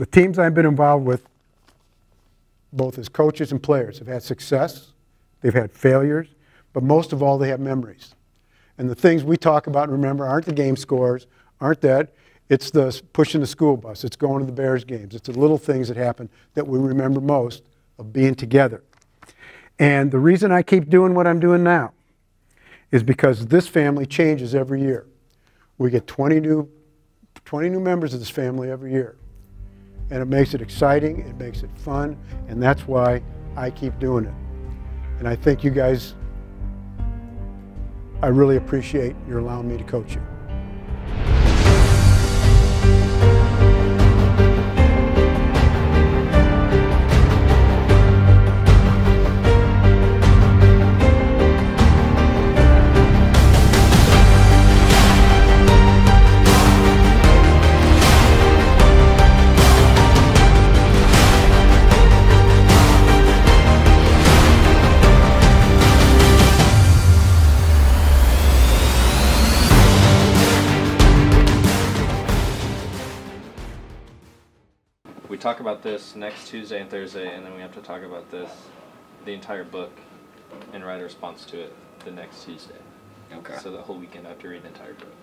The teams I've been involved with, both as coaches and players, have had success, they've had failures, but most of all, they have memories. And the things we talk about and remember aren't the game scores, aren't that. It's the pushing the school bus, it's going to the Bears games, it's the little things that happen that we remember most of being together. And the reason I keep doing what I'm doing now is because this family changes every year. We get 20 new members of this family every year. And it makes it exciting, it makes it fun, and that's why I keep doing it. And I think you guys, I really appreciate your allowing me to coach you. We talk about this next Tuesday and Thursday, and then we have to talk about this, the entire book, and write a response to it the next Tuesday. Okay. So the whole weekend after read the entire book.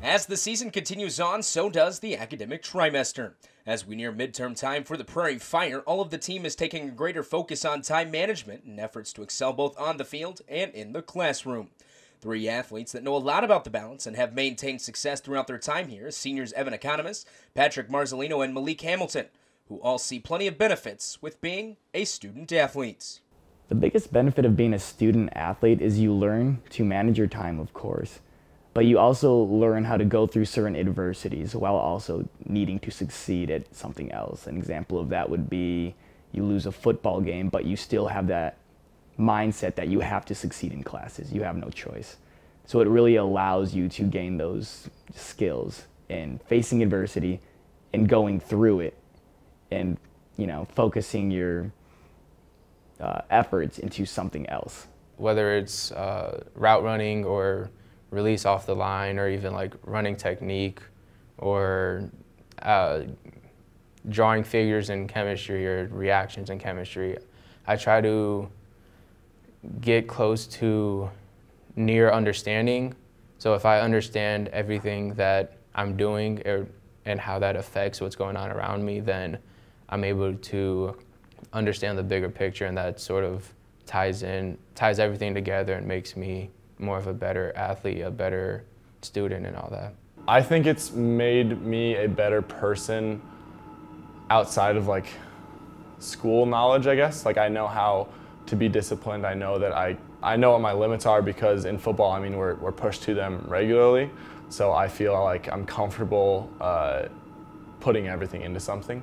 As the season continues on, so does the academic trimester. As we near midterm time for the Prairie Fire, all of the team is taking a greater focus on time management and efforts to excel both on the field and in the classroom. Three athletes that know a lot about the balance and have maintained success throughout their time here: seniors Evan Economist, Patrick Marzolino, and Malik Hamilton, who all see plenty of benefits with being a student athlete. The biggest benefit of being a student athlete is you learn to manage your time, of course, but you also learn how to go through certain adversities while also needing to succeed at something else. An example of that would be you lose a football game, but you still have that mindset that you have to succeed in classes. You have no choice. So it really allows you to gain those skills in facing adversity and going through it, and focusing your efforts into something else. Whether it's route running or release off the line, or even like running technique, or drawing figures in chemistry or reactions in chemistry, I try to get close to near understanding. So if I understand everything that I'm doing and how that affects what's going on around me, then I'm able to understand the bigger picture, and that sort of ties everything together and makes me more of a better athlete, a better student, and all that. I think it's made me a better person outside of like school knowledge, I guess. Like, I know how to be disciplined. I know that I know what my limits are, because in football, I mean, we're pushed to them regularly. So I feel like I'm comfortable putting everything into something.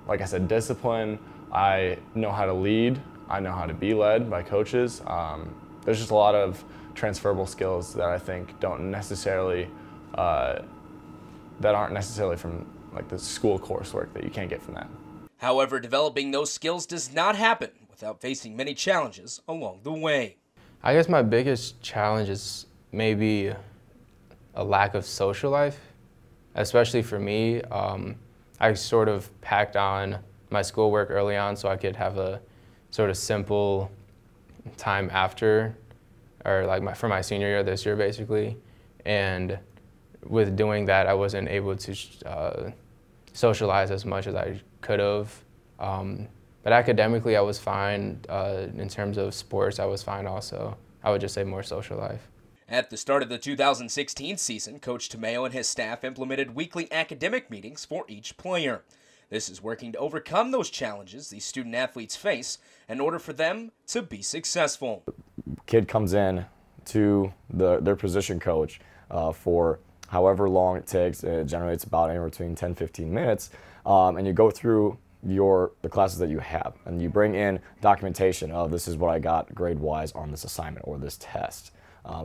Like I said, discipline, I know how to lead, I know how to be led by coaches. There's just a lot of transferable skills that I think don't necessarily, that aren't necessarily from like the school coursework that you can't get from that. However, developing those skills does not happen without facing many challenges along the way. I guess my biggest challenge is maybe a lack of social life, especially for me. I sort of packed on my schoolwork early on so I could have a sort of simple time after, or like for my senior year this year basically. And with doing that, I wasn't able to socialize as much as I could have. But academically, I was fine. In terms of sports, I was fine also. I would just say more social life. At the start of the 2016 season, Coach Tomeo and his staff implemented weekly academic meetings for each player. This is working to overcome those challenges these student athletes face in order for them to be successful. Kid comes in to their position coach for however long it takes. Generally, it's about anywhere between 10-15 minutes, and you go through the classes that you have, and you bring in documentation of this is what I got grade-wise on this assignment or this test.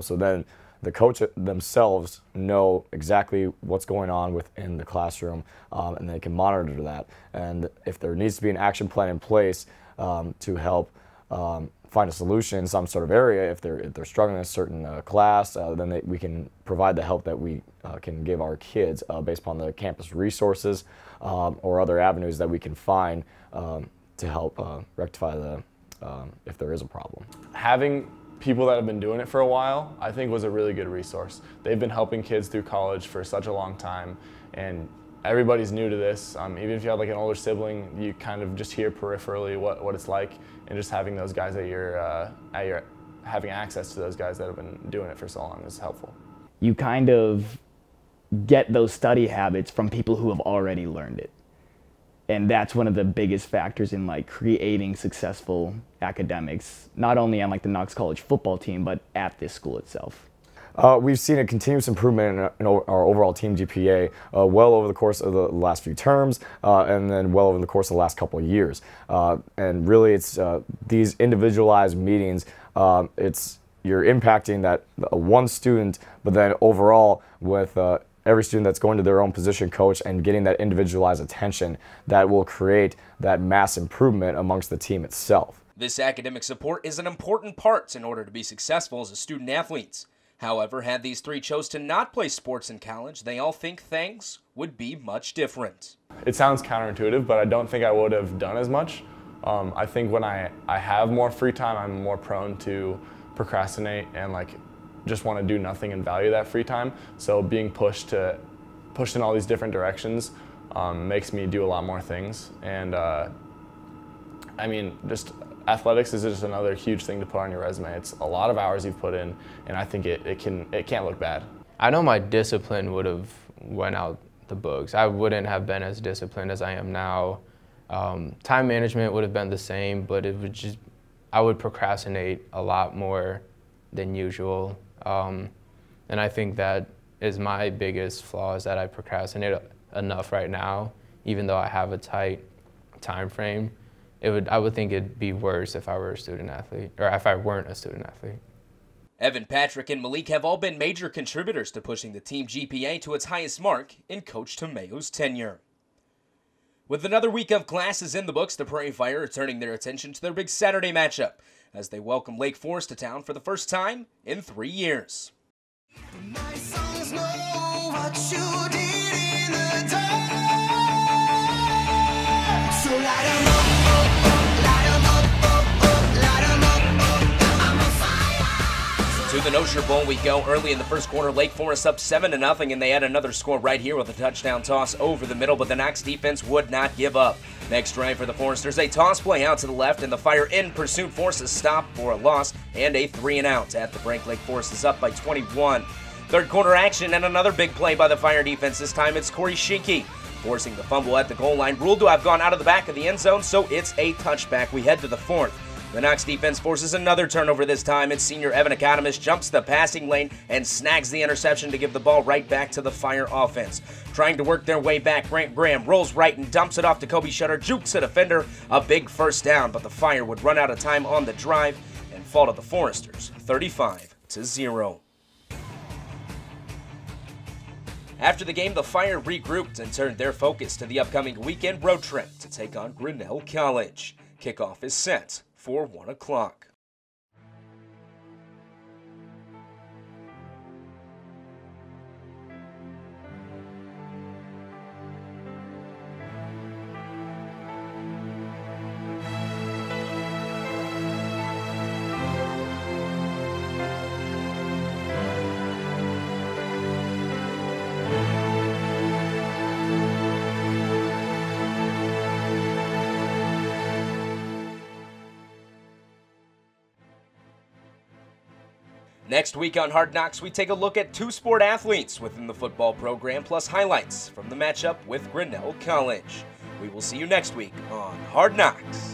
So then the coach themselves know exactly what's going on within the classroom, and they can monitor that. And if there needs to be an action plan in place to help find a solution in some sort of area. If they're struggling in a certain class, then we can provide the help that we can give our kids based upon the campus resources or other avenues that we can find to help rectify if there is a problem. Having people that have been doing it for a while, I think, was a really good resource. They've been helping kids through college for such a long time, and everybody's new to this. Even if you have like an older sibling, you kind of just hear peripherally what it's like, and just having those guys having access to those guys that have been doing it for so long is helpful. You kind of get those study habits from people who have already learned it. And that's one of the biggest factors in like creating successful academics, not only on like the Knox College football team, but at this school itself. We've seen a continuous improvement in our overall team GPA well over the course of the last few terms and then well over the course of the last couple of years. And really it's these individualized meetings, you're impacting that one student, but then overall with every student that's going to their own position coach and getting that individualized attention that will create that mass improvement amongst the team itself. This academic support is an important part in order to be successful as a student athlete. However, had these three chose to not play sports in college, they all think things would be much different. It sounds counterintuitive, but I don't think I would have done as much. I think when I have more free time, I'm more prone to procrastinate and like just want to do nothing and value that free time. So being pushed in all these different directions makes me do a lot more things. And I mean, just athletics is just another huge thing to put on your resume. It's a lot of hours you've put in, and I think it can't look bad. I know my discipline would have went out the books. I wouldn't have been as disciplined as I am now. Time management would have been the same, but I would procrastinate a lot more than usual. And I think that is my biggest flaw, is that I procrastinate enough right now, even though I have a tight time frame. I would think it'd be worse if I were a student athlete, or if I weren't a student athlete. Evan, Patrick, and Malik have all been major contributors to pushing the team GPA to its highest mark in Coach Tomeo's tenure. With another week of classes in the books, the Prairie Fire are turning their attention to their big Saturday matchup as they welcome Lake Forest to town for the first time in 3 years. My songs know what you did in the dark. So light 'em up, light 'em up, light 'em up, I'm on fire. To the Nozier Bowl we go. Early in the first quarter, Lake Forest up 7-0, and they had another score right here with a touchdown toss over the middle, but the Knox defense would not give up. Next drive for the Foresters, a toss play out to the left, and the Fire in pursuit forces stop for a loss and a 3-and-out. At the break, Lake Forest is up by 21. Third quarter action and another big play by the Fire defense. This time it's Corey Sheinke forcing the fumble at the goal line. Ruled to have gone out of the back of the end zone, so it's a touchback. We head to the fourth. The Knox defense forces another turnover this time. It's senior Evan Economist jumps the passing lane and snags the interception to give the ball right back to the Fire offense. Trying to work their way back, Grant Graham rolls right and dumps it off to Kobe Shutter, jukes a defender, a big first down, but the Fire would run out of time on the drive and fall to the Foresters 35-0. After the game, the Fire regrouped and turned their focus to the upcoming weekend road trip to take on Grinnell College. Kickoff is set for 1 o'clock. Next week on Hard Knocks, we take a look at 2 sport athletes within the football program, plus highlights from the matchup with Grinnell College. We will see you next week on Hard Knocks.